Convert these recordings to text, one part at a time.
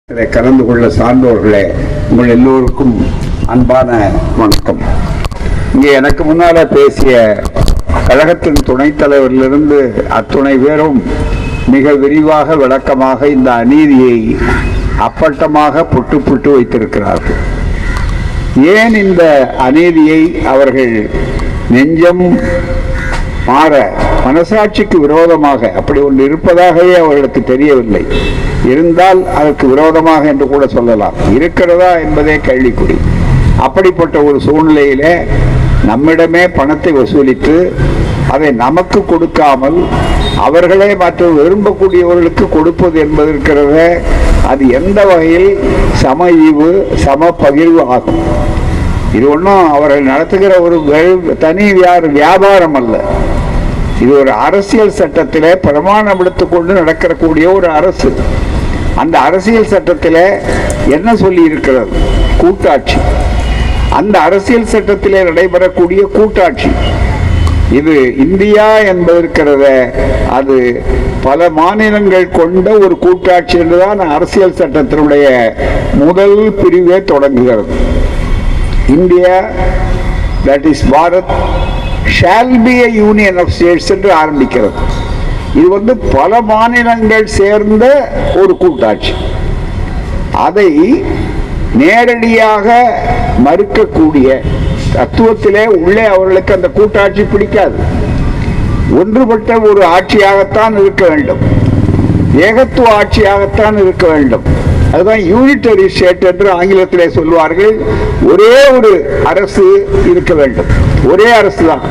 கலந்து கொள்ள சார்ந்தவர்களே, உங்கள் எல்லோருக்கும் அன்பான வணக்கம். இங்கே எனக்கு முன்னால பேசிய கழகத்தின் துணைத் தலைவரிலிருந்து அத்துணை பேரும் மிக விரிவாக விளக்கமாக இந்த அநீதியை அப்பட்டமாக புட்டு வைத்திருக்கிறார்கள். ஏன் இந்த அநீதியை அவர்கள் நெஞ்சம் மாற மனசாட்சிக்கு விரோதமாக அப்படி ஒன்று இருப்பதாகவே அவர்களுக்கு தெரியவில்லை. இருந்தால் அதற்கு விரோதமாக என்று கூட சொல்லலாம். இருக்கிறதா என்பதே கேள்விக்குறி. அப்படிப்பட்ட ஒரு சூழ்நிலையிலே நம்மிடமே பணத்தை வசூலித்து அதை நமக்கு கொடுக்காமல் அவர்களே மற்ற விரும்பக்கூடியவர்களுக்கு கொடுப்பது என்பது இருக்கிறத, அது எந்த வகையில் சம ஈவு சம பகிர்வு ஆகும்? இது ஒன்றும் அவர்கள் நடத்துகிற ஒரு தனி வியாபாரம் அல்ல. இது ஒரு அரசியல் சட்டத்திலே பிரமாணம் எடுத்துக்கொண்டு நடக்கக்கூடிய ஒரு அரசு. அந்த அரசியல் சட்டத்தில் என்ன சொல்லி இருக்கிறது? கூட்டாட்சி. அந்த அரசியல் சட்டத்திலே நடைபெறக்கூடிய கூட்டாட்சி இது இந்தியா என்பதற்கிறத, அது பல மாநிலங்கள் கொண்ட ஒரு கூட்டாட்சி என்றுதான் அரசியல் சட்டத்தினுடைய முதல் பிரிவே தொடங்குகிறது. India, that is Bharat, shall be a union of states என்று ஆரம்பிக்கிறது. இது பல மாநிலங்கள் சேர்ந்த ஒரு கூட்டாட்சி. அதை நேரடியாக மறுக்கக்கூடிய தத்துவத்திலே உள்ளே அவர்களுக்கு அந்த கூட்டாட்சி பிடிக்காது. ஒன்றுபட்ட ஒரு ஆட்சியாகத்தான் இருக்க வேண்டும், ஏகத்துவ ஆட்சியாகத்தான் இருக்க வேண்டும். அதுதான் யூனிட்டரி ஸ்டேட் என்று ஆங்கிலத்திலே சொல்வார்கள். ஒரே ஒரு அரசு இருக்க வேண்டும், ஒரே அரசு தான்.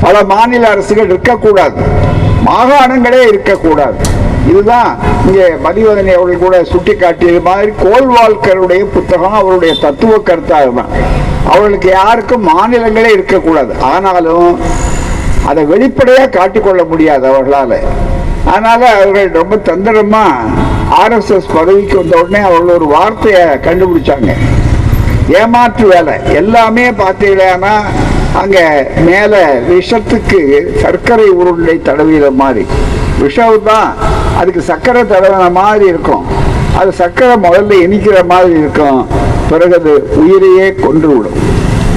பல மாநில அரசுகள் இருக்கக்கூடாது, மாகாணங்களே இருக்கக்கூடாது. இதுதான் இங்கே மதிவதனி அவர்கள் கூட சுட்டி காட்டியது மாதிரி கோல்வால்கருடைய புத்தகம் அவருடைய தத்துவ கருத்தாக தான். அவர்களுக்கு யாருக்கும் மாநிலங்களே இருக்கக்கூடாது. ஆனாலும் அதை வெளிப்படையாக காட்டிக்கொள்ள முடியாது அவர்களால். அதனால அவர்கள் ரொம்ப தந்திரமா ஆர்எஸ்எஸ் பதவிக்கு வந்த உடனே அவர்கள் ஒரு வார்த்தையை கண்டுபிடிச்சாங்க, ஏமாற்று வேலை. எல்லாமே பார்த்தீங்கன்னா அங்கே மேலே விஷத்துக்கு சர்க்கரை உருண்டை தடவிற மாதிரி, விஷம் தான் அதுக்கு சர்க்கரை தடவின மாதிரி இருக்கும். அது சர்க்கரை முதல்ல இனிக்கிற மாதிரி இருக்கும், பிறகு அது உயிரையே கொன்று விடும்.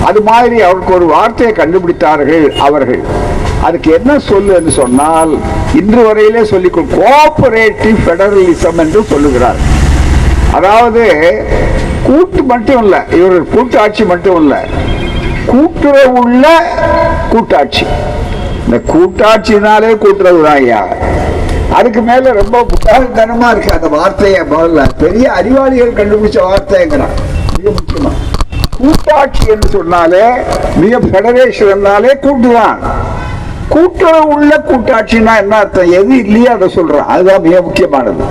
அது மாதிரி அவருக்கு ஒரு வார்த்தையை கண்டுபிடித்தார்கள் அவர்கள். அதுக்கு என்ன சொல்லு என்று சொன்னால், இன்று வரையிலே சொல்லிக் கோஆபரேட்டிவ் ஃபெடரலிசம் என்று சொல்லுகிறார். அதாவது கூட்டு மட்டும் இல்லை, இவர்கள் கூட்டாட்சி மட்டும் இல்லை, கூட்டுறவுள்ள கூட்டாட்சி. இந்த கூட்டாட்சினாலே கூட்டுறவு தான் ஐயா. அதுக்கு மேல ரொம்ப புத்தாலித்தனமா இருக்கு அந்த வார்த்தையை. முதல்ல பெரிய அறிவாளிகள் கண்டுபிடிச்ச வார்த்தைங்கிறான். மிக முக்கியமா கூட்டாட்சி என்று சொன்னாலே, மிக ஃபெடரேஷன் என்றாலே கூட்டுதான். கூட்டுறவு உள்ள கூட்டாட்சின்னா என்ன அர்த்தம்? எது இல்லையோ அதை சொல்றான். அதுதான் மிக முக்கியமானது,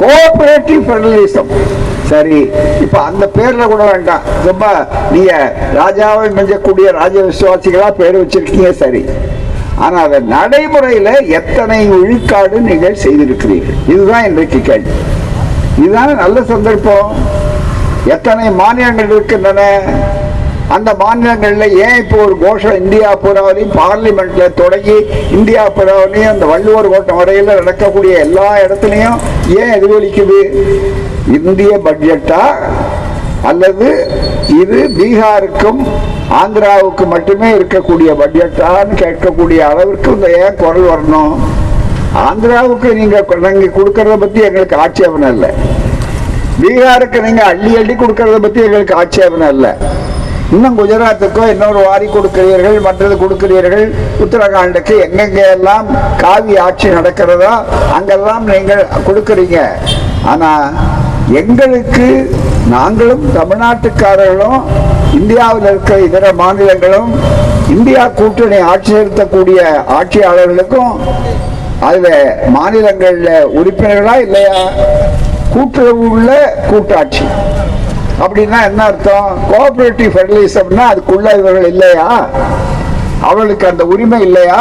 கோஆபரேட்டிவ் ஃபெடரலிசம். சரி, இப்ப அந்த பேர்ல கூட வேண்டாம், ரொம்ப நீங்க ராஜாவை மிஞ்சக்கூடிய ராஜ விசுவாசிகளா பேர் வச்சிருக்கீங்க, சரி. ஆனா அதை நடைமுறையில எத்தனை விழுக்காடு நீங்கள் செய்திருக்கிறீர்கள்? இதுதான் இன்றைக்கு கேள்வி. இதுதானே நல்ல சந்தர்ப்பம். எத்தனை மாநிலங்கள் இருக்கின்றன? அந்த மாநிலங்கள்ல ஏன் இப்போ ஒரு கோஷம் இந்தியா பூராவிலையும் பார்லிமெண்ட்ல தொடங்கி இந்தியா பூராவிலையும் அந்த வள்ளுவர் கோட்டம் வரையில நடக்கக்கூடிய எல்லா இடத்துலையும் ஏன் எதிரொலிக்குது? இந்திய பட்ஜெட்டா அல்லது இது பீகாருக்கும் ஆந்திராவுக்கு மட்டுமே இருக்கக்கூடிய பட்ஜெட்டான்னு கேட்கக்கூடிய அளவிற்கு இந்த ஏன் குரல் வரணும்? ஆந்திராவுக்கு நீங்க கொடுக்கறத பத்தி எங்களுக்கு ஆட்சேபனை இல்லை, பீகாருக்கு நீங்க அள்ளி அள்ளி கொடுக்கறத பத்தி எங்களுக்கு ஆட்சேபனை இல்லை. இன்னும் குஜராத்துக்கோ இன்னொரு வாரி கொடுக்கிறீர்கள், மற்றது கொடுக்கிறீர்கள். உத்தரகாண்டுக்கு எங்கெங்க எல்லாம் காவி ஆட்சி நடக்கிறதோ அங்கெல்லாம் நீங்கள் கொடுக்கிறீங்க. ஆனா எங்களுக்கு, நாங்களும் தமிழ்நாட்டுக்காரர்களும் இந்தியாவில் இருக்கிற இதர மாநிலங்களும் இந்தியா கூட்டணி ஆட்சி செலுத்தக்கூடிய ஆட்சியாளர்களுக்கும் அதுல மாநிலங்கள்ல உறுப்பினர்களா இல்லையா? கூட்டுறவு உள்ள கூட்டாட்சி அப்படின்னா என்ன அர்த்தம்? கோஆபரேட்டிவ் ஃபெடரலிசம்னா அதுக்குள்ள இவர்கள் இல்லையா? அவர்களுக்கு அந்த உரிமை இல்லையா?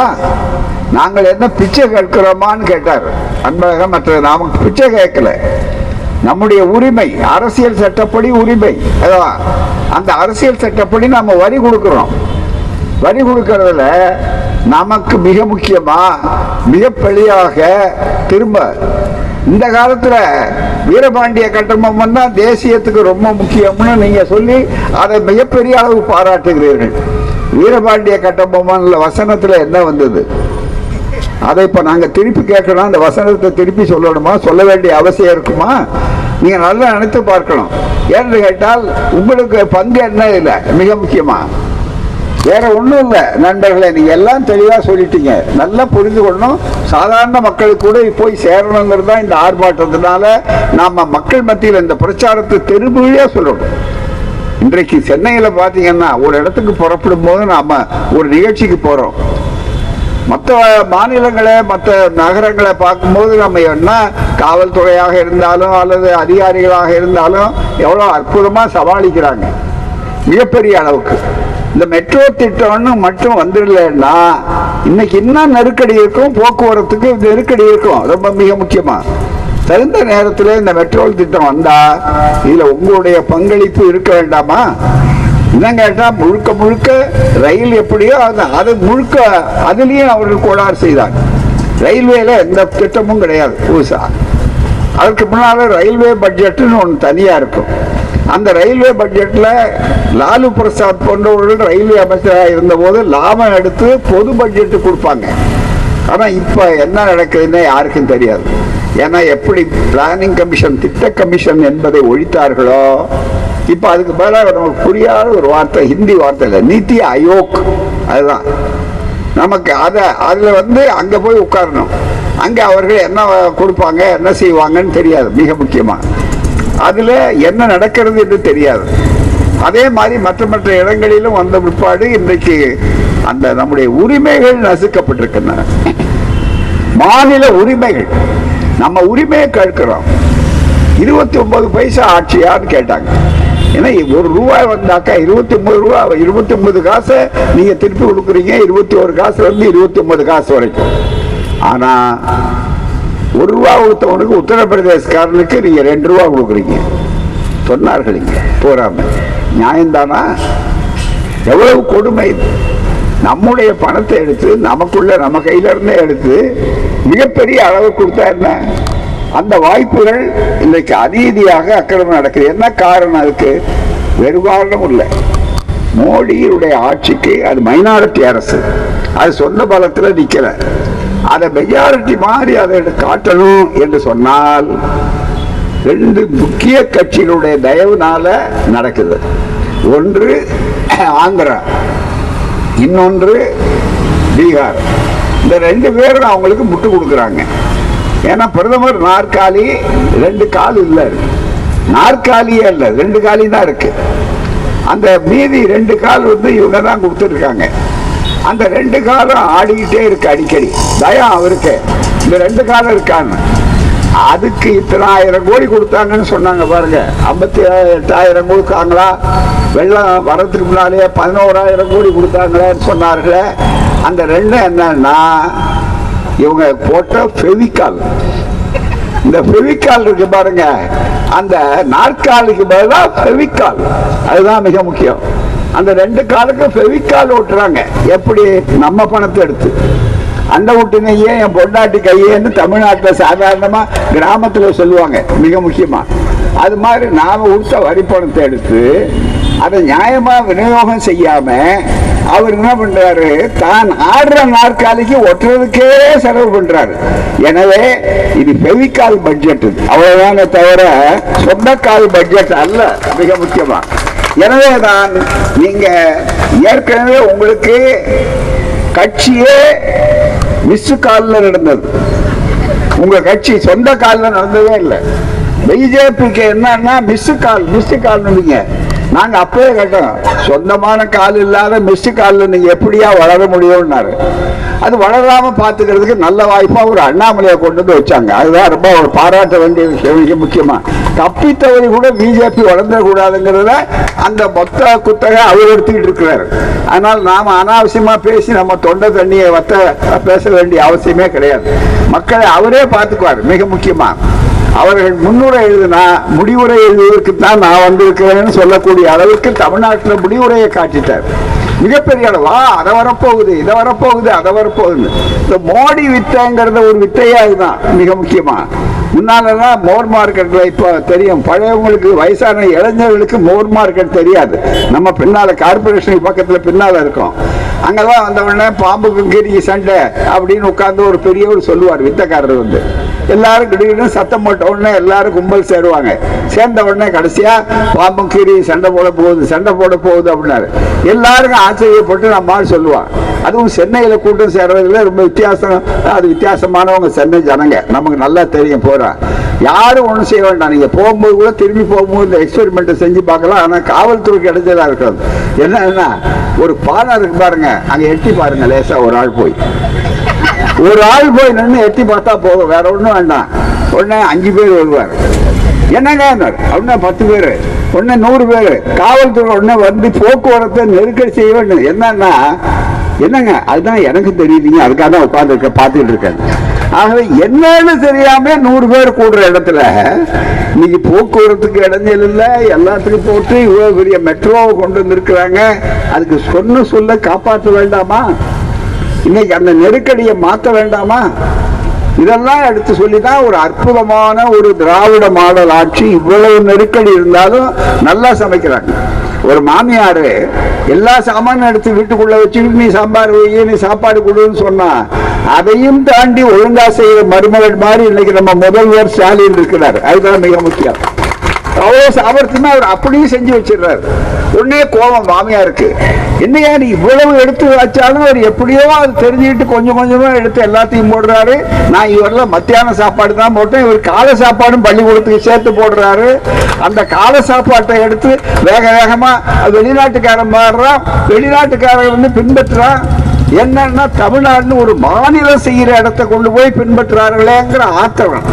நாங்கள் என்ன பிச்சை கேட்கிறோமான்னு கேட்டார் அன்பழகன். மற்ற நாம பிச்சை கேட்கல, நம்முடைய உரிமை அரசியல் சட்டப்படி உரிமை. அதான் அந்த அரசியல் சட்டப்படி நம்ம வரி கொடுக்கிறோம். வரி கொடுக்கறதுல நமக்கு மிக முக்கியமா மிக பெரியாக திரும்ப இந்த காலத்துல வீரபாண்டிய கட்டபொம்மன் தான் தேசியத்துக்கு ரொம்ப முக்கியம்னு நீங்க சொல்லி அதை மிகப்பெரிய அளவு பாராட்டுகிறீர்கள். வீரபாண்டிய கட்டபொம்மன்ல வசனத்துல என்ன வந்தது? அதை இப்ப நாங்க திருப்பி கேட்கணும். அந்த வசனத்தை திருப்பி சொல்லணுமா? சொல்ல வேண்டிய அவசியம் இருக்குமா? நீங்க நல்லா நினைத்து பார்க்கணும். ஏன்னு கேட்டால் உங்களுக்கு பங்கு என்ன இல்லை, மிக முக்கியமா வேற ஒண்ணும் இல்லை. நண்பர்களே, நீங்க எல்லாம் தெளிவா சொல்லிட்டீங்க. நல்லா புரிந்து கொள்ளணும். சாதாரண மக்களுக்கு கூட போய் சேரணுங்கிறது தான் இந்த ஆர்ப்பாட்டத்தினால நாம மக்கள் மத்தியில் இந்த பிரச்சாரத்தை தெருமொழியா சொல்லணும். இன்றைக்கு சென்னையில பாத்தீங்கன்னா ஒரு இடத்துக்கு புறப்படும் போது நாம ஒரு நிகழ்ச்சிக்கு போறோம். மற்ற மாநிலங்களை மற்ற நகரங்களை பார்க்கும்போது நம்ம என்ன காவல்துறையாக இருந்தாலும் அல்லது அதிகாரிகளாக இருந்தாலும் எவ்வளோ அற்புதமா சமாளிக்கிறாங்க மிகப்பெரிய அளவுக்கு. இந்த மெட்ரோ திட்டம்னு மட்டும் வந்துடலன்னா இன்னைக்கு இன்னும் நெருக்கடி இருக்கும், போக்குவரத்துக்கு நெருக்கடி இருக்கும். ரொம்ப மிக முக்கியமா தகுந்த நேரத்தில் இந்த மெட்ரோ திட்டம் வந்தா இதுல உங்களுடைய பங்களிப்பு இருக்க வேண்டாமா? இன்னும் கேட்டா முழுக்க முழுக்க ரயில் எப்படியோ அது முழுக்க அதுலயும் அவர்கள் கோளாறு செய்தாங்க. ரயில்வேல எந்த திட்டமும் கிடையாது புதுசா. அதுக்கு முன்னால ரயில்வே பட்ஜெட்னு ஒன்று தனியா இருக்கும். அந்த ரயில்வே பட்ஜெட்ல லாலு பிரசாத் போன்றவர்கள் ரயில்வே அமைச்சராக இருந்த போது லாபம் எடுத்து பொது பட்ஜெட் கொடுப்பாங்க. ஆனா இப்ப என்ன நடக்குதுன்னு யாருக்கும் தெரியாது. ஏன்னா எப்படி பிளானிங் கமிஷன், திட்ட கமிஷன் என்பதை ஒழித்தார்களோ, இப்ப அதுக்கு பதிலாக நமக்கு புரியாத ஒரு வார்த்தை, ஹிந்தி வார்த்தை இல்லை, நீத்தி ஆயோக். அதுதான் நமக்கு அதுல அங்க போய் உட்காரணும். அங்க அவர்கள் என்ன கொடுப்பாங்க, என்ன செய்வாங்கன்னு தெரியாது. மிக முக்கியமா அதுல என்ன நடக்கிறது என்று தெரியாது. அதே மாதிரி மற்ற மற்ற இடங்களிலும் வந்த பிற்பாடு இன்றைக்கு அந்த நம்முடைய உரிமைகள் நசுக்கப்பட்டிருக்கின்றன. மாநில உரிமைகள், நம்ம உரிமையை கேட்கிறோம். 29 பைசா ஆட்சியான்னு கேட்டாங்க. ஏன்னா ₹1 வந்தாக்கா 29 ரூபா, 29 காசை நீங்க திருப்பி கொடுக்குறீங்க. 21 காசுல இருந்து 29 காசு வரைக்கும். ஆனா ₹1 கொடுத்தவனுக்கு உத்தரப்பிரதேசக்காரனுக்கு நீங்க ₹2 கொடுக்குறீங்க சொன்னார்கள். இங்க போறாம நியாயம்தானா? எவ்வளவு கொடுமை! நம்முடைய பணத்தை எடுத்து நமக்குள்ள நம்ம கையில இருந்தே எடுத்து மிகப்பெரிய அளவு கொடுத்தா என்ன? அந்த வாய்ப்புகள் இன்றைக்கு அநீதியாக அக்கிரமம் நடக்குது. என்ன காரணம்? அதுக்கு வேறு காரணம் இல்லை. மோடியுடைய ஆட்சிக்கு அது மைனாரிட்டி அரசு, அது சொந்த பலத்தில் நிக்கல. அதை மெஜாரிட்டி மாதிரி அதை காட்டணும் என்று சொன்னால் 2 முக்கிய கட்சிகளுடைய தயவுனால நடக்குது. ஒன்று ஆந்திரா, இன்னொன்று பீகார். இந்த 2 பேரும் அவங்களுக்கு முட்டு கொடுக்குறாங்க. ஏன்னா பிரதமர் நாற்காலி 2 கால் இல்லை, நாற்காலியே இல்லை, 2 காலி தான் இருக்கு. அந்த மீதி 2 கால் இவங்க தான் கொடுத்துருக்காங்க. அந்த 2 காலம் ஆடிக்கிட்டே இருக்கு அடிக்கடி. தயம் அவருக்கு இந்த 2 காலம் இருக்கான்னு. அதுக்கு இத்தனை 1000 கோடி கொடுத்தாங்கன்னு சொன்னாங்க பாருங்க. 58,000 கொடுத்தாங்களா? வெள்ளம் வரதுக்கு முன்னாலே 11,000 கோடி கொடுத்தாங்களேன்னு சொன்னார்களே. அந்த 2 என்னன்னா இவங்க போட்ட ஃபெவிகால். இந்த ஃபெவிகால் இருக்கு பாருங்க, அந்த நாற்காலிக்கு பதிலாக ஃபெவிகால். அதுதான் மிக முக்கியம். அந்த 2 காலுக்கு ஃபெவிகால் ஓட்டுறாங்க. எப்படி? நம்ம பணத்தை எடுத்து. அந்த வீட்டுனையே என் பொண்டாட்டி கையேன்னு தமிழ்நாட்டில் சாதாரணமா கிராமத்துல சொல்லுவாங்க. மிக முக்கியமா அது மாதிரி நாம கொடுத்த வரி பணத்தை எடுத்து அதை நியாயமா விநியோகம் செய்யாம அவர் என்ன பண்றாரு? தான் ஆடுற நாற்காலிக்கு ஒட்டுறதுக்கே செலவு பண்றாரு. எனவே இது ஃபெவிகால் பட்ஜெட், அவ்வளவுதானே தவிர சொந்தக்கால் பட்ஜெட் அல்ல. மிக முக்கியமா எனவே தான் நீங்க ஏற்கனவே உங்களுக்கு கட்சியே மிஸ் காலில் நடந்தது. உங்க கட்சி சொந்த காலில் நடந்ததே இல்லை. பிஜேபிக்கு என்னன்னா மிஸ் கால் நீங்க. நாங்க அப்பவே கேட்டோம், சொந்தமான கால் இல்லாத மிஸ் காலில் நீங்க எப்படியா வளர முடியும்னாரு. அது வளராம பாத்துக்கிறதுக்கு நல்ல வாய்ப்பா ஒரு அண்ணாமலையை கொண்டு வந்து வச்சாங்க. அதுதான் ரொம்ப ஒரு பாராட்ட வேண்டிய விஷயம். மிக முக்கியமா தப்பித்தவரை கூட பிஜேபி வளர்ந்துடக்கூடாதுங்கிறத அந்த மொத்த குத்தகை அவர் எடுத்துக்கிட்டு இருக்கிறாரு. அதனால் நாம அனாவசியமா பேசி நம்ம தொண்டை தண்ணியை பேச வேண்டிய அவசியமே கிடையாது. மக்களை அவரே பார்த்துக்குவார். மிக முக்கியமா அவர்கள் முன்னுரை எழுதினா முடிவுரை எழுதுவதற்கு தான் நான் வந்திருக்கிறேன்னு சொல்லக்கூடிய அளவுக்கு தமிழ்நாட்டில் முடிவுரையை காட்டிட்டார். மிகப்பெரிய அளவா அதை வரப்போகுது, இதை வரப்போகுது, அதை வரப்போகுது. இந்த மோடி வித்தைங்கிறத ஒரு வித்தையா இதுதான். மிக முக்கியமா முன்னாலெல்லாம் மோர் மார்க்கெட்ல இப்போ தெரியும், பழையவங்களுக்கு வயசான இளைஞர்களுக்கு மோர் மார்க்கெட் தெரியாது. நம்ம பின்னால கார்பரேஷன் பக்கத்துல பின்னால இருக்கோம். அங்கெல்லாம் வந்த உடனே பாம்புக்கும் கீரிக்கு சண்டை அப்படின்னு உட்கார்ந்து ஒரு பெரியவர் சொல்லுவார், வித்தக்காரர் வந்து. எல்லாரும் திடீர்னு சத்தம் போட்ட உடனே எல்லாரும் கும்பல் சேருவாங்க. சேர்ந்த உடனே கடைசியா பாம்பும் கீரி சண்டை போட போகுது அப்படின்னாரு. எல்லாருக்கும் ஆச்சரியப்பட்டு நம்ம சொல்லுவான். அதுவும் சென்னையில கூட்டம் சேர்றதுல ரொம்ப வித்தியாசமானவங்க சென்னை ஜனங்க, நமக்கு நல்லா தெரியும். போறா யாரும் ஒன்றும் செய்ய வேண்டாம், நீங்க போகும்போது கூட திரும்பி போகும்போது இந்த எக்ஸ்பெரிமெண்ட் செஞ்சு பார்க்கலாம். ஆனா காவல்துறைக்கு கிடைச்சதா இருக்கிறது என்னன்னா, ஒரு பானை இருக்கு பாருங்க, அங்க எட்டி பாருங்க. லேசா ஒரு ஆள் போய் நின்று எட்டி பார்த்தா போதும், வேற ஒன்றும் வேண்டாம். உடனே 5 பேர் வருவார். என்னங்க அப்படின்னா 10 பேர், உடனே 100 பேர். காவல்துறை உடனே வந்து போக்குவரத்தை நெருக்கடி செய்ய வேண்டும். என்னங்க அதுதான் எனக்கு தெரியுதுங்க, அதுக்காக தான் உட்கார்ந்து பார்த்துட்டு இருக்கேன். ஆகவே என்னன்னு தெரியாம 100 பேர் கூடுற இடத்துல இன்னைக்கு போக்குவரத்துக்கு இடைஞ்சல் இல்லை, எல்லாத்துக்கும் போட்டு இவ்வளவு பெரிய மெட்ரோவை கொண்டு வந்திருக்கிறாங்க. அதுக்கு சொல்ல காப்பாற்ற வேண்டாமா? இன்னைக்கு அந்த நெருக்கடியை மாற்ற வேண்டாமா? இதெல்லாம் எடுத்து சொல்லிதான் ஒரு அற்புதமான ஒரு திராவிட மாடல் ஆட்சி. இவ்வளவு நெருக்கடி இருந்தாலும் நல்லா சமைக்கிறாங்க. ஒரு மாமியாரு எல்லா சாமானும் எடுத்து வீட்டுக்குள்ள வச்சுக்கிட்டு நீ சாம்பார் வை, நீ சாப்பாடு கொடுன்னு சொன்னா அதையும் தாண்டி ஒழுங்கா செய்யற மருமகள் மாதிரி இன்னைக்கு நம்ம முதல்வர் ஸ்டாலின் இருக்கிறார். அதுதான் மிக முக்கியம். அவ்வளவு சாமர்த்தியமா அவர் அப்படியும் செஞ்சு வச்சிடுறாரு. உடனே கோபம் மாமியாருக்கு, என்னையா நீ இவ்வளவு எடுத்து வச்சாலும் அவர் எப்படியோ அது தெரிஞ்சுக்கிட்டு கொஞ்சம் கொஞ்சமா எடுத்து எல்லாத்தையும் போடுறாரு. நான் இவரெல்லாம் மத்தியான சாப்பாடு தான் போட்டேன், இவர் காலை சாப்பாடும் பள்ளிக்கூடத்துக்கு சேர்த்து போடுறாரு. அந்த காலை சாப்பாட்டை எடுத்து வேக வேகமா வெளிநாட்டுக்காரன் மாறுறான், வெளிநாட்டுக்காரன் வந்து பின்பற்றுறான். என்னன்னா தமிழ்நாடுன்னு ஒரு மாநிலம் செய்யற இடத்தை கொண்டு போய் பின்பற்றுறார்களேங்கிற ஆத்திரம்.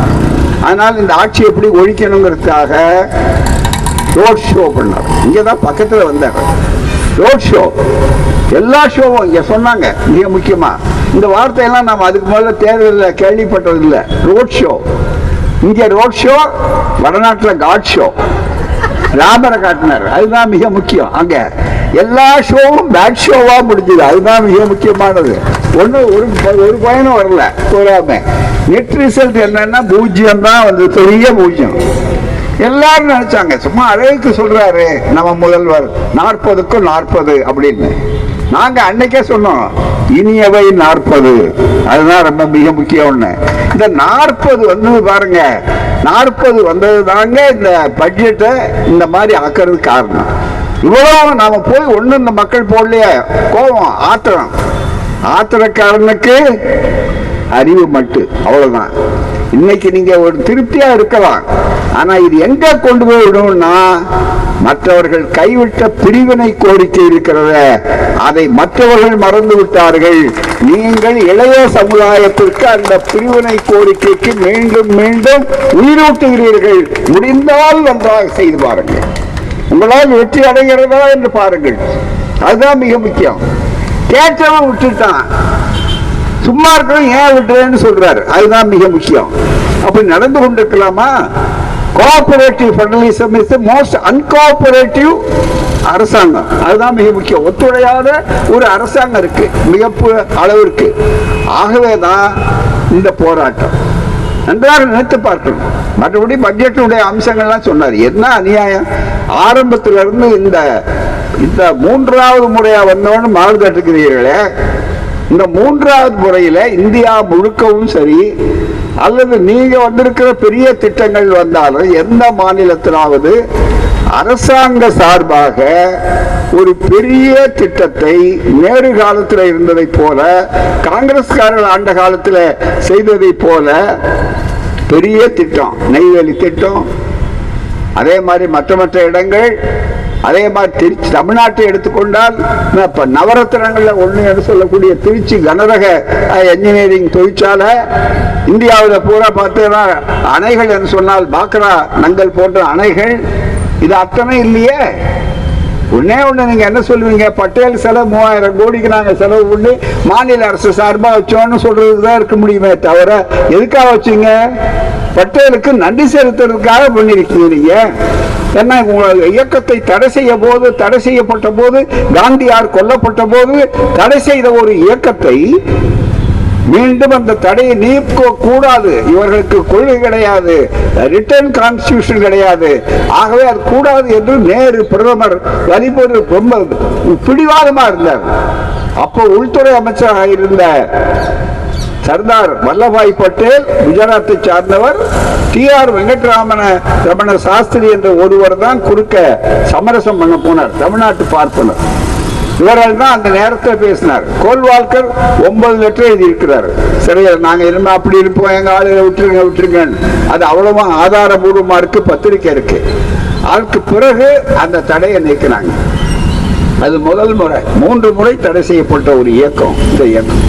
அதனால் இந்த ஆட்சி எப்படி ஒழிக்கணுங்கிறதுக்காக ரோட் ஷோ பண்ணார். இங்கதான் பக்கத்துல வந்தார் ரோட் ஷோ. எல்லா ஷோவும் இங்க சொன்னாங்க. மிக முக்கியமா இந்த வார்த்தையெல்லாம் நாம் அதுக்கு முதல்ல தேர்தலில் கேள்விப்பட்டது இல்லை. ரோட் ஷோ, இங்க ரோட் ஷோ, வடநாட்டில் காட் ஷோ. ராமரை காட்டினார், அதுதான் மிக முக்கியம். அங்க எல்லா ஷோவும் பேட் ஷோவா முடிஞ்சது, அதுதான் மிக முக்கியமானது. ஒரு பயனும் வரல. போறாம நெட் ரிசல்ட் என்னன்னா 0 தான் வந்து, பெரிய 0. எல்லாரும் நினைச்சாங்க சும்மா அழகுக்கு சொல்றாரு நம்ம முதல்வர் 40க்கு 40 அப்படின்னு. நாங்க அன்னைக்கே சொன்னோம் இனியவை 40, அதுதான் ரொம்ப மிக முக்கியம். ஒண்ணு இந்த 40 வந்து பாருங்க, 40 வந்தது தாங்க இந்த பட்ஜெட்டை இந்த மாதிரி ஆக்குறது காரணம். இவ்வளவு நாம போய் ஒண்ணு இந்த மக்கள் போடலையே, கோபம் ஆத்திரக்காரனுக்கு அறிவு மட்டு, அவ்வளவுதான். இன்னைக்கு நீங்க ஒரு திருப்தியா இருக்கலாம், ஆனா இது எங்க கொண்டு போய் விடும்னா, மற்றவர்கள் கைவிட்ட பிரிவினை கோரிக்கை இருக்கிறத அதை மற்றவர்கள் மறந்து விட்டார்கள். நீங்கள் இளைய சமுதாயத்திற்கு அந்த பிரிவினை கோரிக்கைக்கு மீண்டும் மீண்டும் உயிரூட்டுகிறீர்கள். முடிந்தால் நன்றாக செய்து பாருங்கள், உங்களால் வெற்றி அடைகிறதா என்று பாருங்கள். அதுதான் மிக முக்கியம். கேட்டவன் விட்டுட்டான், சும்மா இருக்கிறவன் ஏன் விட்டுறேன்னு சொல்றாரு, அதுதான் மிக முக்கியம். அப்படி நடந்து கொண்டிருக்கலாமா? Cooperative federalism is the most uncooperative அரசாங்கம், அதுதான் மிக முக்கியம். ஒத்துழையாத ஒரு அரசாங்கம் இருக்கு மிக அளவிற்கு. ஆகவேதான் இந்த போராட்டம். நன்றாக நினைத்து பார்க்கணும். மற்றபடி பட்ஜெட்டுடைய அம்சங்கள்லாம் சொன்னார். என்ன அநியாயம்! ஆரம்பத்திலிருந்து இந்த 3வது முறையா வந்தவன்னு மாறு தட்டுக்கிறீர்களே, இந்த 3வது முறையில இந்தியா முழுக்கவும் சரி, அல்லது நீங்க வந்திருக்கிற பெரிய திட்டங்கள் வந்தாலும் எந்த மாநிலத்திலாவது அரசாங்க சார்பாக ஒரு பெரிய திட்டத்தை நேரு காலத்தில் இருந்ததை போல, காங்கிரஸ்காரர்கள் ஆண்ட காலத்தில் செய்ததை போல பெரிய திட்டம், நெய்வேலி திட்டம், அதே மாதிரி மற்ற இடங்கள், அதே மாதிரி திருச்சி தமிழ்நாட்டை எடுத்துக்கொண்டால் இப்ப நவரத்னங்கள்ல ஒண்ணு என்று சொல்லக்கூடிய திருச்சி கனரக என்ஜினியரிங் தொழிற்சாலை, இந்தியாவில் பூரா பார்த்தீங்கன்னா அணைகள் என்று சொன்னால் பாக்ரா நங்கல் போன்ற அணைகள், இது அத்தனை இல்லையே. ஒன்னே ஒண்ணு நீங்க என்ன சொல்லுவீங்க, பட்டேல் செலவு 3000 கோடிக்கு நாங்க செலவு பண்ணி மாநில அரசு சார்பா வச்சோன்னு சொல்றதுதான் இருக்க முடியுமே தவிர, எதுக்காக வச்சீங்க? பட்டேலுக்கு நன்றி செலுத்துறதுக்காக பண்ணிருக்கீங்க. ஏன்னா இயக்கத்தை தடை செய்யப்பட்ட போது, காந்தியார் கொல்லப்பட்ட போது தடை செய்த ஒரு இயக்கத்தை மீண்டும் அந்த தடையை நீக்க கூடாது. இவர்களுக்கு கொள்கை கிடையாது, ரிட்டர்ன் கான்ஸ்டிடியூஷன் கிடையாது, ஆகவே அது கூடாது என்று நேரு பிரதமர் வலிபோது ரொம்ப பிடிவாதமா இருந்தார். அப்போ உள்துறை அமைச்சராக இருந்த சர்தார் வல்லபாய் பட்டேல் குஜராத்தை சார்ந்தவர், TR வெங்கட்ரமண சாஸ்திரி என்ற ஒருவர் தான் குறுக்க சமரசம் பண்ண போனார், தமிழ்நாட்டு பார்ப்பனர். இவர்கள் தான் அந்த நேரத்தில் பேசினார். கோல்வால்கர் 9 லெட்டர் எழுதி இருக்கிறார். சரி, நாங்க இனிமே அப்படி இருப்போம், எங்க ஆளுகளை விட்டுருங்க. அது அவ்வளவா ஆதாரபூர்வமா இருக்கு, பத்திரிக்கை இருக்கு. அதுக்கு பிறகு அந்த தடையை நீக்கினாங்க. அது முதல் முறை. 3 முறை தடை செய்யப்பட்ட ஒரு இயக்கம் இந்த இயக்கம்.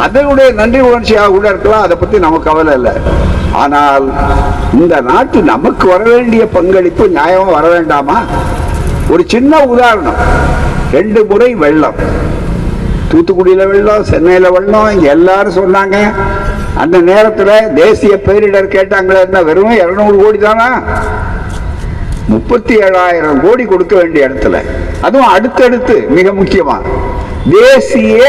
அதனுடைய நன்றி உணர்ச்சியாக கூட இருக்கலாம், அதை பத்தி நமக்கு கவலை இல்லை. ஆனால் இந்த நாட்டு நமக்கு வர வேண்டிய பங்களிப்பு நியாயமா வர வேண்டாமா? ஒரு சின்ன உதாரணம், 2 முறை வெள்ளம், தூத்துக்குடியில வெள்ளம், சென்னையில வெள்ளம், இங்க எல்லாரும் சொன்னாங்க. அந்த நேரத்தில் தேசிய பேரிடர் கேட்டாங்களே, என்ன வெறும் 200 கோடி தானா? 37,000 கோடி கொடுக்க வேண்டிய இடத்துல, அதுவும் அடுத்தடுத்து. மிக முக்கியமா தேசிய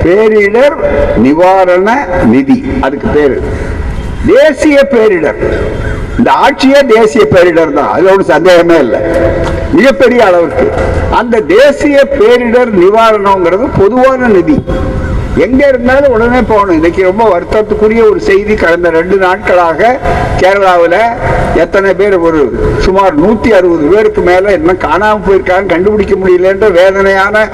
பேரிடர் நிவாரண நிதி, அதுக்கு பேரு தேசிய பேரிடர். இந்த ஆட்சியே தேசிய பேரிடர் தான், அதுல ஒரு சந்தேகமே இல்லை. மிகப்பெரிய அளவுக்கு அந்த தேசிய பேரிடர் நிவாரணங்கிறது பொதுவான நிதி. எங்க இருந்தாலும் உடனே போகணும். இன்னைக்கு ரொம்ப வருத்தத்துக்குரிய ஒரு செய்தி, கடந்த 2 நாட்களாக கேரளாவில் எத்தனை பேர், ஒரு சுமார் 160 பேருக்கு மேல என்ன காணாமல் போயிருக்காங்க, கண்டுபிடிக்க முடியலன்ற வேதனையான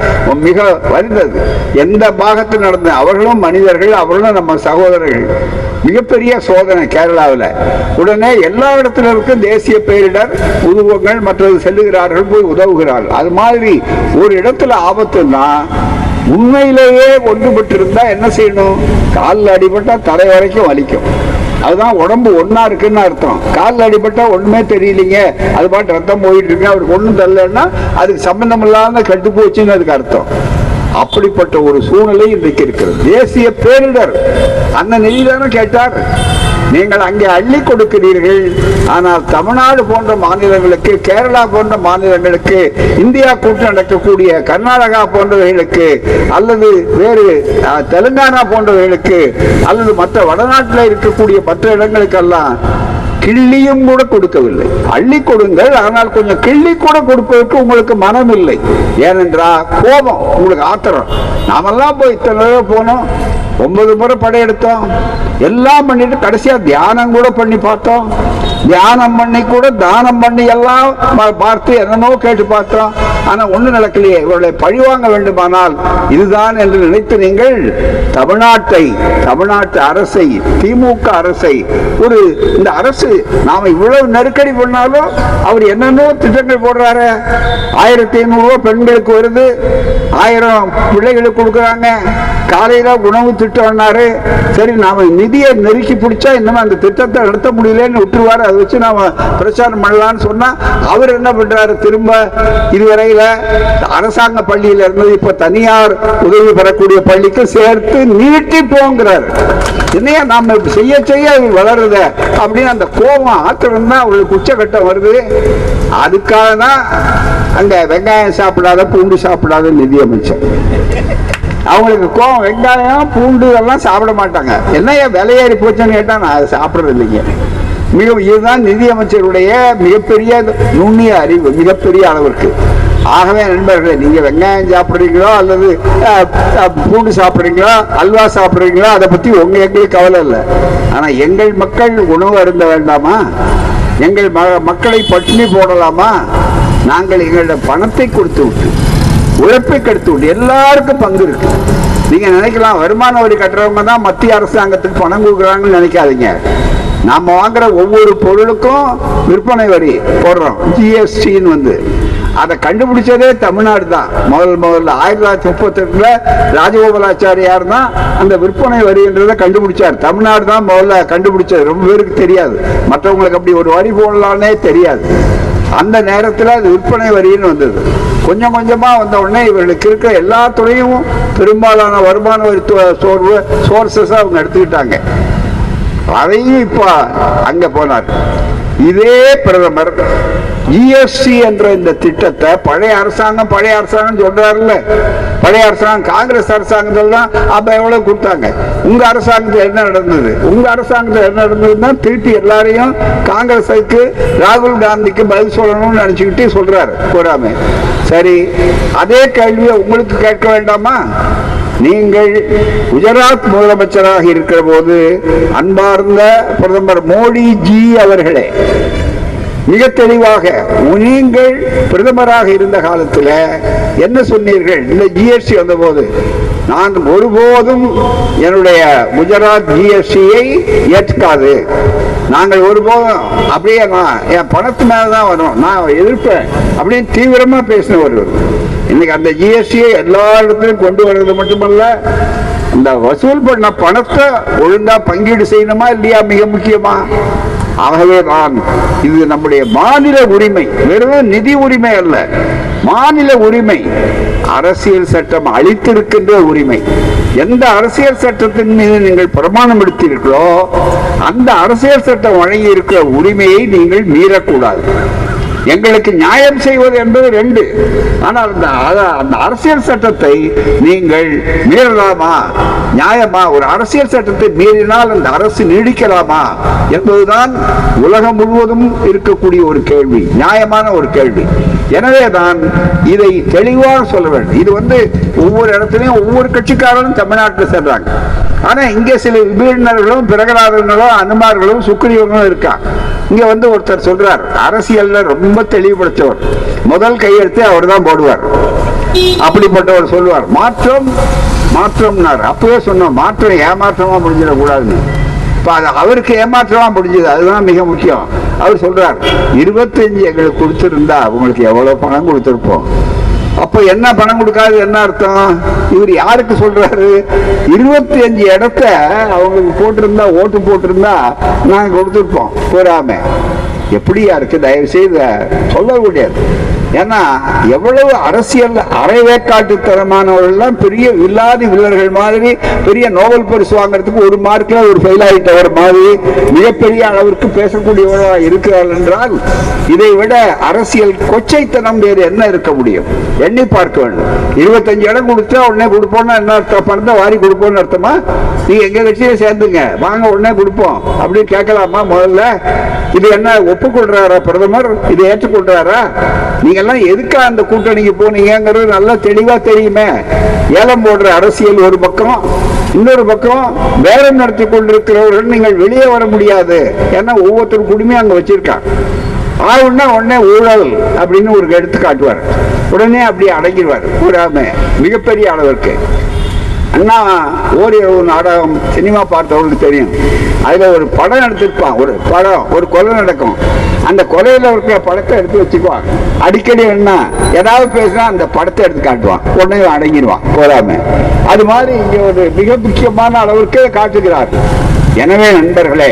மிக வருந்தது. எந்த பாகத்தில் நடந்த, அவர்களும் மனிதர்கள், அவர்களும் நம்ம சகோதரர்கள். மிகப்பெரிய சோதனை கேரளாவில். உடனே எல்லா இடத்திலும் தேசிய பேரிடர் உதவுங்கள், மற்றது செல்லுகிறார்கள், போய் உதவுகிறார்கள். அது மாதிரி ஒரு இடத்துல ஆபத்துன்னா உண்மையிலேயே ஒன்றுபட்டிருந்தா என்ன செய்யணும்? காலில் அடிபட்டா தலை வரைக்கும் வலிக்கும். அதுதான் உடம்பு ஒன்னா இருக்குன்னு அர்த்தம். காலில் அடிபட்டா ஒண்ணுமே தெரியலீங்க, அது பாட்டு ரத்தம் போயிட்டு இருக்கு, அவருக்கு ஒண்ணும் தெரியலன்னா அதுக்கு சம்பந்தம் இல்லாத கெட்டு போச்சுன்னு அதுக்கு அர்த்தம். அப்படிப்பட்ட ஒரு சூழ்நிலை இன்றைக்கு இருக்கிறது. தேசிய பேரிடர் அந்த நிதிதான கேட்டார். நீங்கள் அங்கே அள்ளி கொடுக்கிறீர்கள், ஆனால் தமிழ்நாடு போன்ற மாநிலங்களுக்கு, கேரளா போன்ற மாநிலங்களுக்கு, இந்தியா கூட்டு நடக்கக்கூடிய கர்நாடகா போன்றவைகளுக்கு, அல்லது வேறு தெலுங்கானா போன்றவைகளுக்கு, அல்லது மற்ற வடநாட்டில் இருக்கக்கூடிய மற்ற இடங்களுக்கெல்லாம் கிள்ளியும் கூட கொடுக்கவில்லை. அள்ளி கொடுங்கள், ஆனால் கொஞ்சம் கிள்ளி கூட கொடுப்பதற்கு உங்களுக்கு மனம் இல்லை. ஏனென்றால் கோபம், உங்களுக்கு ஆத்திரம். நாமெல்லாம் போய் இத்தனை தடவை போனோம், 9 முறை படையெடுத்தோம், எல்லாம் பண்ணிட்டு கடைசியா தியானம் கூட பண்ணி பார்த்தோம். தியானம் பண்ணி கூட தானம் பண்ணி எல்லாம் பார்த்து என்னமோ கேட்டு பார்த்தோம். ஆனா ஒண்ணு நடக்கலையே. இவர்களை பழிவாங்க வேண்டுமானால் இதுதான் என்று நினைத்து நீங்கள் தமிழ்நாட்டு அரசை, திமுக அரசை, ஒரு இந்த அரசு நாம இவ்வளவு நெருக்கடி பண்ணாலும் அவர் என்னென்னோ திட்டங்கள் போடுறாரு. 1,500 ரூபாய் பெண்களுக்கு வருது, 1000 பிள்ளைகளுக்கு கொடுக்குறாங்க, காலையில உணவு திட்டம்னாரு. சரி, நாம நிதியை நெருக்கி பிடிச்சா இன்னும் அந்த திட்டத்தை நடத்த முடியலன்னு விட்டுருவாரு. அதை வச்சு நாம பிரச்சாரம் பண்ணலான்னு சொன்னா அவர் என்ன பண்றாரு? திரும்ப இதுவரையில அரசாங்க பள்ளியில இருந்தது இப்ப தனியார் உதவி பெறக்கூடிய பள்ளிக்கு சேர்த்து நீட்டி போங்கிறாரு. என்னையா நாம செய்ய வளருத அப்படின்னு அந்த கோபம், ஆத்திரம் தான் அவங்களுக்கு உச்சகட்டம் வருது. அதுக்காக தான் அங்க வெங்காயம் சாப்பிடாத, பூண்டு சாப்பிடாத நிதியமைச்சர். அவங்களுக்கு கோவம், வெங்காயம் பூண்டு எல்லாம் சாப்பிட மாட்டாங்க. என்னையா விலையேறி போச்சுன்னு கேட்டா நான் அதை சாப்பிட்றது இல்லைங்க. இதுதான் நிதியமைச்சருடைய மிகப்பெரிய நுண்ணிய அறிவு, மிகப்பெரிய அளவிற்கு. ஆகவே நண்பர்களே, நீங்க வெங்காயம் சாப்பிட்றீங்களோ அல்லது பூண்டு சாப்பிட்றீங்களோ, அல்வா சாப்பிட்றீங்களோ, அதை பத்தி எங்களுக்கு கவலை இல்லை. ஆனா எங்கள் மக்கள் உணவு அருந்த வேண்டாமா? எங்கள் மக்களை பட்டினி போடலாமா? நாங்கள் எங்களுடைய பணத்தை கொடுத்து விட்டு, உழைப்பை கெடுத்து விட்டு, எல்லாருக்கும் பங்கு இருக்கு. நீங்க நினைக்கலாம் வருமான வரி கட்டுறவங்க தான் மத்திய அரசாங்கத்துக்கு பணம் கொடுக்குறாங்கன்னு நினைக்காதீங்க. நாம வாங்குற ஒவ்வொரு பொருளுக்கும் விற்பனை வரி போடுறோம், ஜிஎஸ்டின்னு அதை கண்டுபிடிச்சதே தமிழ்நாடு தான். முதல்ல 1938 ராஜகோபாலாச்சாரியார் தான் அந்த விற்பனை வரின்றதை கண்டுபிடிச்சார். தமிழ்நாடு தான் முதல்ல கண்டுபிடிச்சது. ரொம்ப பேருக்கு தெரியாது, மற்றவங்களுக்கு அப்படி ஒரு வரி போடலான்னே தெரியாது. அந்த நேரத்தில் அது விற்பனை வரின்னு வந்தது. கொஞ்சம் கொஞ்சமா வந்த உடனே இவர்களுக்கு இருக்கிற எல்லா துறையும் பெரும்பாலான வருமான வரி சோர்சஸ் அவங்க எடுத்துக்கிட்டாங்க. அதையும் இப்ப அங்க போனார். இதே பிரதமர் ஜிஎஸ்டி என்ற இந்த திட்டத்தை பழைய அரசாங்கம் சொல்றாருல்ல, பழைய அரசாங்கம் காங்கிரஸ் அரசாங்கத்தில் தான் அப்ப எவ்வளவு கொடுத்தாங்க, உங்க அரசாங்கத்தில் என்ன நடந்தது, உங்க அரசாங்கத்தில் என்ன நடந்ததுன்னா திருப்பி எல்லாரையும் காங்கிரஸுக்கு ராகுல் காந்திக்கு பதில் சொல்லணும்னு நினைச்சுக்கிட்டு சொல்றாரு போடாம. சரி, அதே கேள்வியை உங்களுக்கு கேட்க வேண்டாமா? நீங்கள் குஜராத் முதலமைச்சராக இருக்கிற போது அன்பார்ந்த பிரதமர் மோடி ஜி அவர்களே மிக தெளிவாக நீங்கள் பிரதமராக இருந்த காலத்தில் என்ன சொன்னீர்கள்? இந்த ஜிஎஸ்டி வந்த போது நான் ஒருபோதும் என்னுடைய குஜராத் ஜிஎஸ்டியை ஏற்காது, நாங்கள் ஒருபோதும் அப்படியே என் பணத்து மேலதான் வரும், நான் எதிர்ப்பேன் அப்படின்னு தீவிரமா பேசின ஒருவர். இன்னைக்கு அந்த ஜிஎஸ்டியை எல்லா இடத்திலும் கொண்டு வர்றது மட்டுமல்ல, இந்த வசூல் பண்ண பணத்தை ஒழுங்கா பங்கீடு செய்யணுமா இல்லையா மிக முக்கியமா. ஆகவே தான் இது நம்முடைய மாநில உரிமை, வெறும் நிதி உரிமை அல்ல, மாநில உரிமை, அரசியல் சட்டம் அளித்திருக்கின்ற உரிமை. எந்த அரசியல் சட்டத்தின் மீது நீங்கள் பிரமாணம் எடுத்தீர்களோ அந்த அரசியல் சட்டம் வழங்கி இருக்கிற உரிமையை நீங்கள் மீறக்கூடாது. எங்களுக்கு நியாயம் செய்வது என்பது ரெண்டு, ஆனால் அந்த அரசியல் சட்டத்தை நீங்கள் மீறலாமா, நியாயமா? ஒரு அரசியல் சட்டத்தை மீறினால் அந்த அரசு நீடிக்கலாமா என்பதுதான் உலகம் முழுவதும் இருக்கக்கூடிய ஒரு கேள்வி, நியாயமான ஒரு கேள்வி. எனவேதான் இதை தெளிவாக சொல்ல வேண்டும். இது ஒவ்வொரு இடத்துலையும் ஒவ்வொரு கட்சிக்காரரும் தமிழ்நாட்டில் சென்றாங்க. ஆனா இங்கே சில விபீடனர்களும் பிரகலாதர்களும் அனுமார்களும் சுக்ரீவர்களும் இருக்காங்க. இங்க ஒருத்தர் சொல்றார், அரசியல்ல ரொம்ப தெளிவுபடுத்தவர், முதல் கையெழுத்து அவர் தான் போடுவார், அப்படிப்பட்டவர் சொல்லுவார் மாற்றம் மாற்றம்னார். அப்பவே சொன்னோம் மாற்றம் ஏமாற்றமா முடிஞ்சிடக்கூடாதுன்னு. இப்ப அது அவருக்கு ஏமாற்றமா முடிஞ்சது, அதுதான் மிக முக்கியம். அவர் சொல்றார் 25 எங்களுக்கு கொடுத்திருந்தா உங்களுக்கு எவ்வளவு பணம் கொடுத்திருப்போம். அப்ப என்ன பணம் கொடுக்காது என்ன அர்த்தம்? இவர் யாருக்கு சொல்றாரு? 25 இடத்த அவங்களுக்கு போட்டிருந்தா, ஓட்டு போட்டிருந்தா நாங்க கொடுத்துருப்போம் போராம. எப்படியா இருக்கு? தயவு செய்து சொல்ல முடியாது. ஏன்னா எவ்வளவு அரசியல் அரைவேக்காட்டுத்தனமானவர்கள் பெரிய வில்லாதி வில்லர்கள் மாதிரி பெரிய நோபல் பரிசு வாங்கறதுக்கு ஒரு மார்க்ல ஒரு ஃபெயில் ஆகிட்டவர் மாதிரி மிகப்பெரிய அளவிற்கு பேசக்கூடியவர்களாக இருக்கிறார்கள் என்றால் இதை விட அரசியல் கொச்சைத்தனம் வேறு என்ன இருக்க முடியும்? எண்ணி பார்க்க வேண்டும். 25 இடம் கொடுத்தா உடனே கொடுப்போம்னா என்ன அர்த்தம்? பணத்தை வாரி கொடுப்போம்னு அர்த்தமா? நீங்க எங்க கட்சியில சேர்ந்துங்க, வாங்க உடனே கொடுப்போம் அப்படின்னு கேட்கலாமா? முதல்ல இது என்ன ஒப்புக்கொள்றாரா பிரதமர்? இதை ஏற்றுக்கொள்றாரா? நீங்க எல்லாம் எதுக்கா அந்த கூட்டணிக்கு போனீங்கிறது நல்லா தெளிவா தெரியுமே. ஏலம் போடுற அரசியல் ஒரு பக்கம், இன்னொரு பக்கம் பேரம் நடத்தி கொண்டிருக்கிறவர்கள் நீங்கள் வெளியே வர முடியாது. ஏன்னா ஒவ்வொருத்தரும் குடுமையும் அங்க வச்சிருக்காங்க. ஆகுன்னா உடனே ஊழல் அப்படின்னு ஒரு எடுத்து காட்டுவார், உடனே அப்படி அடங்கிடுவார் கூடாம மிகப்பெரிய அளவிற்கு. அண்ணா ஓரிரவு நாடகம் சினிமா பார்த்தவங்களுக்கு தெரியும். அதுல ஒரு படம் எடுத்திருப்பான், ஒரு படம், ஒரு கொலை நடக்கும். அந்த கொலையில இருக்கிற படத்தை எடுத்து வச்சுக்குவான். அடிக்கடி என்ன ஏதாவது பேசினா அந்த படத்தை எடுத்து காட்டுவான், உடனே அடங்கிடுவான் போறாம. அது மாதிரி இங்க ஒரு மிக முக்கியமான அளவிற்கு காட்டுகிறார். எனவே நண்பர்களே,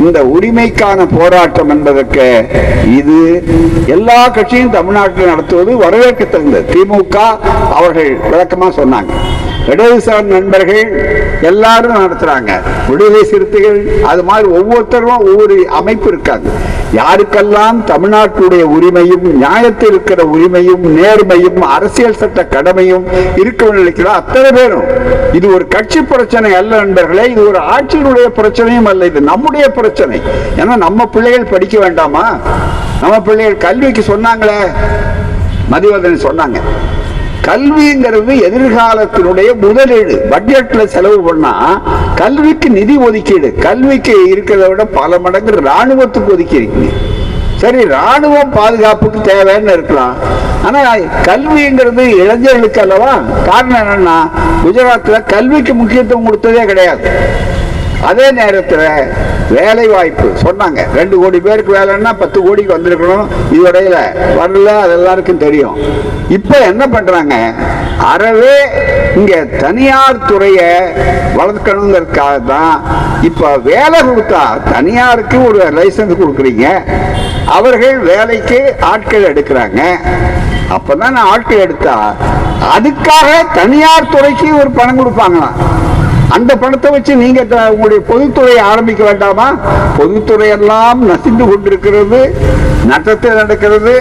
இந்த உரிமைக்கான போராட்டம் என்பதற்கு இது எல்லா கட்சியும் தமிழ்நாட்டில் நடத்துவது வரவேற்கத்தக்கது. திமுக அவர்கள் விளக்கமா சொன்னாங்க. இடதுசாரி நண்பர்கள் எல்லாரும் நடத்துறாங்க, விடுதலை சிறுத்தைகள், அது மாதிரி ஒவ்வொருத்தரும் ஒவ்வொரு அமைப்பு இருக்காங்க. யாருக்கெல்லாம் தமிழ்நாட்டுடைய உரிமையும் நியாயத்தில் இருக்கிற உரிமையும் நேர்மையும் அரசியல் சட்ட கடமையும் இருக்க நினைக்கிறோம் அத்தனை பேரும். இது ஒரு கட்சி பிரச்சனை அல்ல நண்பர்களே, இது ஒரு ஆட்சியினுடைய பிரச்சனையும் அல்ல, இது நம்முடைய பிரச்சனை. ஏன்னா நம்ம பிள்ளைகள் படிக்க வேண்டாமா? நம்ம பிள்ளைகள் கல்விக்கு சொன்னாங்களே, மதிவதன் சொன்னாங்க, கல்விங்கிறது எதிர்காலத்தினுடைய முதலீடு. பட்ஜெட்ல செலவு பண்ணா கல்விக்கு நிதி ஒதுக்கீடு, கல்விக்கு இருக்கிறத விட பல மடங்கு ராணுவத்துக்கு ஒதுக்கி. சரி, ராணுவம் பாதுகாப்புக்கு தேவைன்னு இருக்கலாம், ஆனா கல்விங்கிறது இளைஞர்களுக்கு அல்லவா? காரணம் என்னன்னா குஜராத்ல கல்விக்கு முக்கியத்துவம் கொடுத்ததே கிடையாது. அதே நேரத்தில் வேலை வாய்ப்பு சொன்னாங்க, 2 கோடி பேருக்கு வேலைன்னா 10 கோடிக்கு வந்திருக்கணும், இதுவரையில வரல, அது எல்லாருக்கும் தெரியும். இப்ப என்ன பண்றாங்க, அறவே இங்க தனியார் துறையை வளர்க்கணுங்கிறதுக்காக தான் இப்ப வேலை கொடுத்தா தனியாருக்கு ஒரு லைசன்ஸ் கொடுக்குறீங்க, அவர்கள் வேலைக்கு ஆட்கள் எடுக்கிறாங்க. அப்பதான் ஆட்கள் எடுத்தா அதுக்காக தனியார் துறைக்கு ஒரு பணம் கொடுப்பாங்களாம். அந்த பணத்தை வச்சு நீங்க உங்களுடைய பொதுத்துறையை ஆரம்பிக்க வேண்டாமா? பொதுத்துறை எல்லாம் நசிந்து கொண்டிருக்கிறது, நட்டத்தில் நடக்கிறது.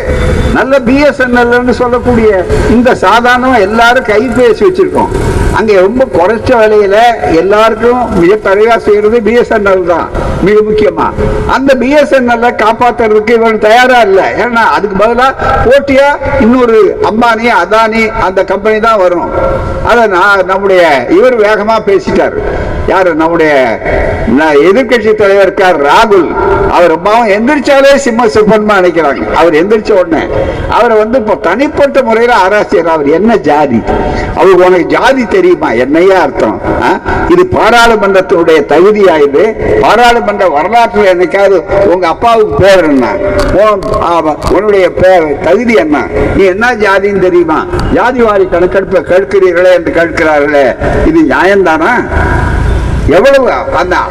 நல்ல பிஎஸ்என்எல் சொல்லக்கூடிய இந்த சாதாரணமா எல்லாரும் கைபேசி வச்சிருக்கோம். அங்க ரொம்ப குறைச்ச விலையில எல்லாருக்கும் மிக தரையா செய்யறது பிஎஸ்என்எல் தான் மிக முக்கியமா. அந்த பிஎஸ்என்எல் காப்பாற்றுறதுக்கு இவன் தயாரா இல்லை. ஏன்னா அதுக்கு பதிலா போட்டியா இன்னொரு அம்பானி அதானி அந்த கம்பெனி தான் வரும். அதை நம்முடைய இவர் வேகமா பேசிட்டார். யாரு? நம்முடைய எதிர்கட்சி தலைவர் இருக்கார் ராகுல். அவர் ரொம்பவும் எந்திரிச்சாலே சிம்ம சிப்பன்மா நினைக்கிறாங்க. அவர் எந்திரிச்ச உடனே அவரை இப்போ தனிப்பட்ட முறையில் ஆராய்ச்சி. அவர் என்ன ஜாதி? அவருக்கு உனக்கு ஜாதி தெரியுமா? என்னையா அர்த்தம்? இது பாராளுமன்றத்தினுடைய தகுதியா? இது பாராளுமன்ற வரலாற்றில் என்னைக்காவது உங்க அப்பாவுக்கு பேர் என்ன, உன்னுடைய தகுதி என்ன, நீ என்ன ஜாதின்னு தெரியுமா? ஜாதிவாரி கணக்கெடுப்பை கேட்கிறீர்களே என்று கேட்கிறார்களே, இது நியாயம்தானா? எவ்வளவு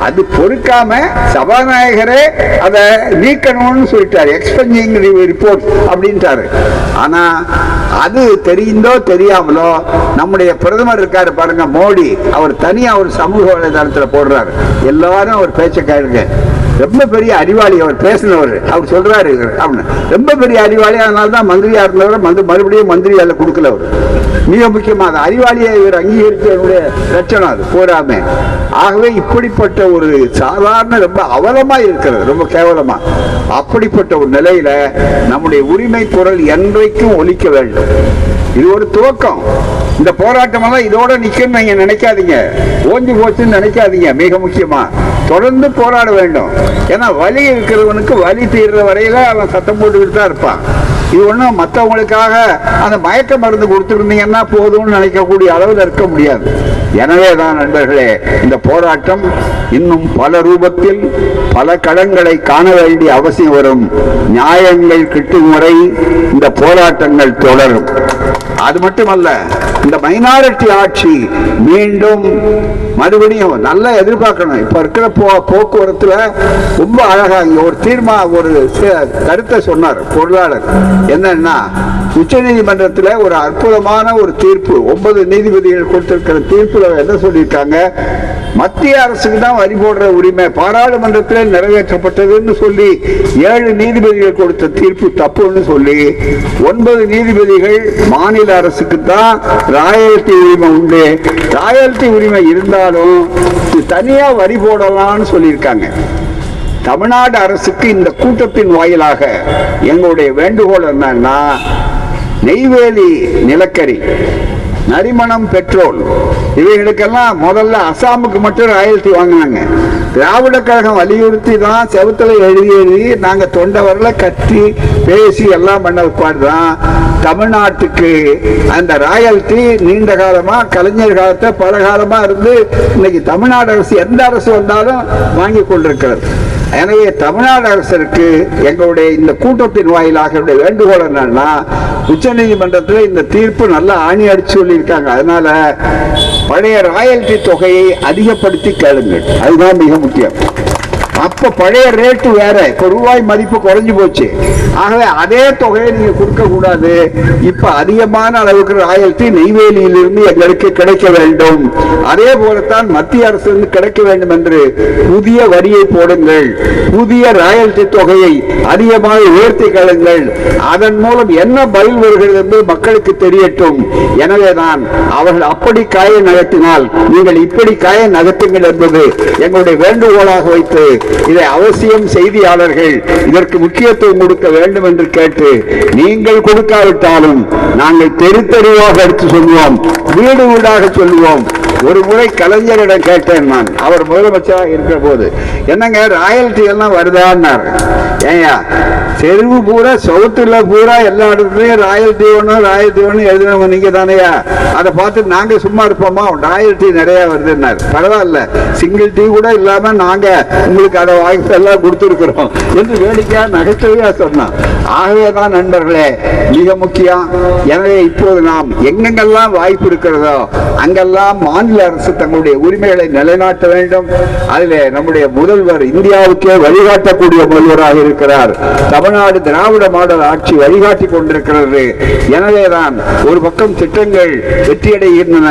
அது பொறுக்காம சபாநாயகரே அதை நீக்கணும்னு சொல்லிட்டாரு. எக்ஸ்பெஞ்சிங் ரிப்போர்ட் அப்படின்ட்டாரு. ஆனா அது தெரிந்தோ தெரியாமலோ நம்முடைய பிரதமர் இருக்காரு பாருங்க, மோடி, அவர் தனியா ஒரு சமூக வலைதளத்துல போடுறாரு. எல்லாரும் அவர் பேச்ச கேளுங்க. ரொம்ப பெரிய அறிவாளி அவர் பேசினவர். அவர் சொல்றாரு அப்படின்னு ரொம்ப பெரிய அறிவாளி, அதனால்தான் மந்திரியா இருந்தவர் மறுபடியும் மந்திரியால கொடுக்கல. அவர் மிக முக்கியமாக அறிவாளியை இவர் அங்கீகரித்தவருடைய லட்சணம் அது போராமே. ஆகவே இப்படிப்பட்ட ஒரு சாதாரண ரொம்ப அவலமா இருக்கிறது, ரொம்ப கேவலமா. அப்படிப்பட்ட ஒரு நிலையில நம்முடைய உரிமை குரல் என்றைக்கும் ஒலிக்க வேண்டும். இது ஒரு துவக்கம். இந்த போராட்டம் எல்லாம் இதோட நிக்கணும்னு நீங்க நினைக்காதீங்க, ஓஞ்சி போச்சுன்னு நினைக்காதீங்க. மிக முக்கியமா தொடர்ந்து போராட வேண்டும். ஏன்னா வலி இருக்கிறவனுக்கு வலி தீர்ற வரையில அவன் சத்தம் போட்டுக்கிட்டு தான் இருப்பான். இது ஒன்றும் மற்றவங்களுக்காக அந்த மயக்க மருந்து கொடுத்துருந்தீங்கன்னா போதும்னு நினைக்கக்கூடிய அளவில் இருக்க முடியாது. எனவே தான் நண்பர்களே, இந்த போராட்டம் இன்னும் பல ரூபத்தில் பல களங்களை காண வேண்டிய அவசியம் வரும். நியாயங்கள் கிட்டும் வரை இந்த போராட்டங்கள் தொடரும். அது மட்டுமல்ல, இந்த மைனாரிட்டி ஆட்சி மீண்டும் மறுபடியும் நல்லா எதிர்பார்க்கணும். இப்ப இருக்கிற போக்குவரத்துல ரொம்ப அழகா ஒரு கருத்தை சொன்னார் பொருளாளர். என்னன்னா, உச்ச நீதிமன்றத்தில் ஒரு அற்புதமான ஒரு தீர்ப்பு, 9 நீதிபதிகள் கொடுத்திருக்கிற தீர்ப்புல என்ன சொல்லியிருக்காங்க, மத்திய அரசுக்கு தான் வரி போடுற உரிமை பாராளுமன்றத்தில் நிறைவேற்றப்பட்டதுன்னு சொல்லி 7 நீதிபதிகள் கொடுத்த தீர்ப்பு தப்புன்னு சொல்லி 9 நீதிபதிகள் மாநில அரசுக்கு தான் ராயல்டி உரிமை உண்டு, ராயல்டி உரிமை இருந்தாலும் தனியா வரி போடலாம்னு சொல்லியிருக்காங்க. தமிழ்நாடு அரசுக்கு இந்த கூட்டத்தின் வாயிலாக எங்களுடைய வேண்டுகோள் என்னன்னா, நெய்வேலி நிலக்கரி, நரிமணம் பெட்ரோல் இவைகளுக்கெல்லாம் முதல்ல அசாமுக்கு மட்டும் ராயல்டி வாங்கினாங்க. திராவிட கழகம் வலியுறுத்தி தான் செவத்துல எழுதி நாங்க தொண்டவர்ல கட்டி பேசி எல்லாம் பண்ண பாடுதான் தமிழ்நாட்டுக்கு அந்த ராயல்டி நீண்ட காலமா கலைஞர் காலத்தை பல காலமா இருந்து இன்னைக்கு தமிழ்நாடு அரசு எந்த அரசு வந்தாலும் வாங்கி கொண்டிருக்கிறது. எனவே தமிழ்நாடு அரசிற்கு எங்களுடைய இந்த கூட்டத்தின் வாயிலாக வேண்டுகோள் என்னன்னா, உச்ச நீதிமன்றத்தில் இந்த தீர்ப்பு நல்லா ஆணி அடிச்சு சொல்லியிருக்காங்க. அதனால பழைய ராயல்டி தொகையை அதிகப்படுத்தி கேளுங்கள், அதுதான் மிக முக்கியம். அப்ப பழைய ரேட்டு வேற, இப்ப ரூபாய் மதிப்பு குறைஞ்சு போச்சு. ஆகவே அதே தொகையை நீங்க கொடுக்க கூடாது. இப்ப அதிகமான அளவுக்கு ராயல்டி நெய்வேலியிலிருந்து எங்களுக்கு கிடைக்க வேண்டும். அதே போலத்தான் மத்திய அரசு கிடைக்க வேண்டும் என்று புதிய வரியை போடுங்கள், புதிய ராயல்டி தொகையை அதிகமாக உயர்த்தி கேளுங்கள். அதன் மூலம் என்ன பதில் வருகிறது என்று மக்களுக்கு தெரியட்டும். எனவேதான் அவர்கள் அப்படி காய நகர்த்தினால் நீங்கள் இப்படி காய நகர்த்துங்கள் என்பது எங்களுடைய வேண்டுகோளாக வைத்து இதை அவசியம் செய்தியாளர்கள் இதற்கு முக்கியத்துவம் கொடுக்க வேண்டும் என்று கேட்டு, நீங்கள் கொடுக்காவிட்டாலும் நாங்கள் தெரு தெருவாக எடுத்து சொல்லுவோம், வீடு வீடாக சொல்லுவோம். ஒரு முறை கலைஞரிடம் கேட்டேன் நான், அவர் முதலமைச்சராக இருக்கிற போது, என்னங்க ராயல்டி எல்லாம் வருதான்னாரு. ஏயா தெருவு பூரா சவுத்துல பூரா எல்லா இடத்துலயும் ராயல்டி ஒண்ணு எழுதினவங்க நீங்க தானையா, அதை பார்த்து நாங்க சும்மா இருப்போமா, ராயல்டி நிறைய வருதுன்னாரு. பரவாயில்ல, சிங்கிள் டீ கூட இல்லாம நாங்க உங்களுக்கு அதை வாய்ப்பு எல்லாம் கொடுத்துருக்கிறோம் என்று வேடிக்கையா நகைச்சுவையா சொன்னான். ஆகவேதான் நண்பர்களே மிக முக்கியம். எனவே இப்போது நாம் எங்கெங்கெல்லாம் வாய்ப்பு இருக்கிறதோ அங்கெல்லாம் மாநில அரசு தங்களுடைய உரிமைகளை நிலைநாட்ட வேண்டும். அதிலே நம்முடைய முதல்வர் இந்தியாவுக்கே வழிகாட்டக்கூடிய முதல்வராக இருக்கிறார். தமிழ்நாடு திராவிட மாடல் ஆட்சி வழிகாட்டி கொண்டிருக்கிறது. எனவேதான் ஒரு பக்கம் திட்டங்கள் வெற்றியடைகின்றன.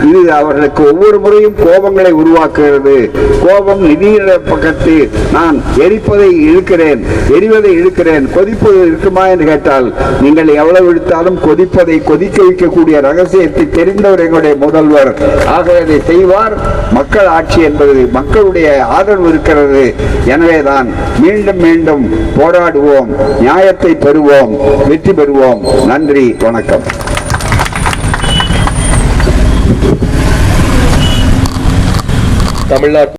இது அவர்களுக்கு ஒவ்வொரு முறையும் கோபங்களை உருவாக்குகிறது. கோபம் நிதியிட பக்கத்து நான் எரிப்பதை இழுக்கிறேன், எரிவதை இழுக்கிறேன், கொதிப்பது இருக்குமா என்று கேட்டால் நீங்கள் எவ்வளவு இழுத்தாலும் கொதிப்பதை கொதிக்க வைக்கக்கூடிய ரகசியத்தை தெரிந்தவர் எங்களுடைய முதல்வர். ஆகவே அதை செய்வார். மக்கள் ஆட்சி என்பது மக்களுடைய ஆதரவு இருக்கிறது. எனவேதான் மீண்டும் மீண்டும் போராடுவோம், நியாயத்தை பெறுவோம், வெற்றி பெறுவோம். நன்றி, வணக்கம். தமிழ்நாட்டு